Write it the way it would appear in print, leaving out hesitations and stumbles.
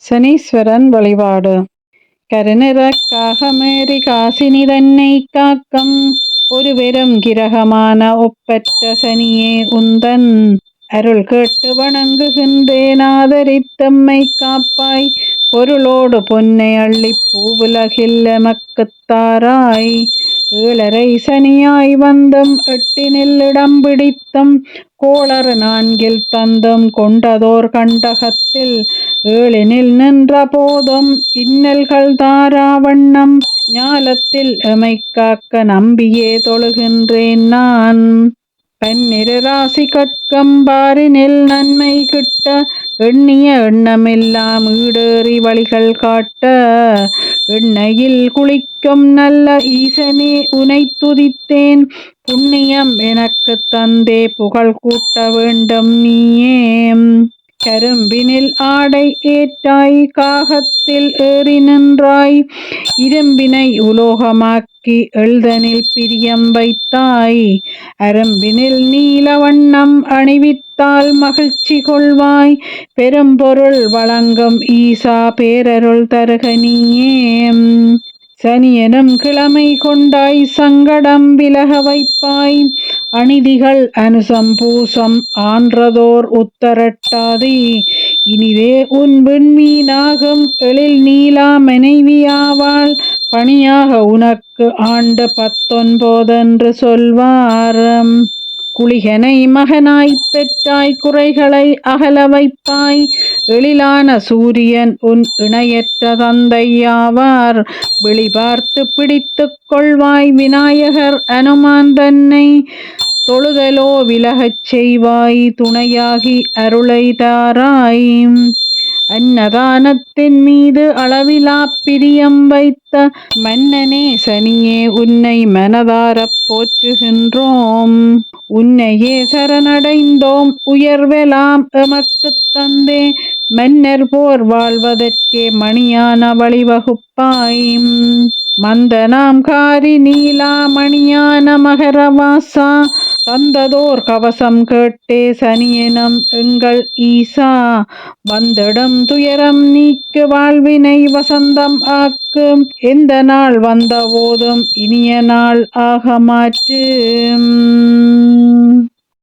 சனீஸ்வரன் வழிபாடு. கருநிறக்காகமேறி காசினி தன்னை காக்கம் ஒரு பெரும் கிரகமான ஒப்பற்ற சனியே உந்தன் அருள் கேட்டு வணங்குகின்றேன். ஆதரித்தம்மை காப்பாய் பொருளோடு பொன்னை அள்ளி பூவுலகில் எமக்குத் தாராய். ஏழரை சனியாய் வந்தும் எட்டினில் இடம் பிடித்தும் கோளறு நான்கில் தந்தும் கொண்டதோர் கண்டகத்தில் ஏழினில் நின்ற போதும் இன்னல்கள் தாரா வண்ணம் ஞாலத்தில் எமைக் காக்க நம்பியே தொழுகின்றேன் நான். பன்னிரு ராசி கட்கம் பாரினில் நன்மை கிட்ட எண்ணிய எண்ணமெல்லாம் ஈடேறி வழிகள் காட்ட எண்ணெயில் குளிக்கும் நல்ல ஈசனே உனை துதித்தேன். புண்ணியம் எனக்கு தந்தே புகழ் கூட்ட வேண்டும் நீயே. கரும்பினில் ஆடை ஏற்றாய் காகத்தில் ஏறி நின்றாய் இரும்பினை உலோகமாக்கி எழுதனில் பிரியம் வைத்தாய். அரும்பினில் நீல வண்ணம் அணிவித்தால் மகிழ்ச்சி கொள்வாய். பெரும்பொருள் வழங்கும் ஈசா பேரருள் தருக நீயே. சனியனும் கிழமை கொண்டாய் சங்கடம் விலக வைப்பாய். அநீதிகள் அனுசம் பூசம் ஆன்றதோர் உத்தரட்டாதி இனிதே உன் விண்மீனாகும் எழில் நீலா மனைவியாவாள். பணியாக உனக்கு ஆண்டு 19 என்று சொல்வார். குளிகனை மகனாய்ப் பெற்றாய் குறைகளை அகல வைப்பாய். எழிலான சூரியன் உன் இணையற்ற தந்தையாவார். வெளிபார்த்து பிடித்துக் கொள்வாய் விநாயகர் அனுமான் தன்னை. தொழுதலோ விலகச் செய்வாய் துணையாகி அருளை தாராய். அன்னதானத்தின் மீது அளவிலா பிரியம் வைத்த மன்னனே சனியே உன்னை மனதாரப் போற்றுகின்றோம். உன்னையே சரணடைந்தோம் உயர்வெலாம் எமக்குத் தந்தே. மன்னர் போர் வாழ்வதற்கே மணியான வழிவகுப்பாய். மந்தனாம் காரி நீலா மணியான மகரவாசா தந்ததோர் கவசம் கேட்டே சனியனம் எங்கள் ஈசா. வந்திடும் துயரம் நீக்கு வாழ்வினை வசந்தம் ஆக்கு. எந்த நாள் வந்த போதும் இனிய நாள் ஆக மாற்று.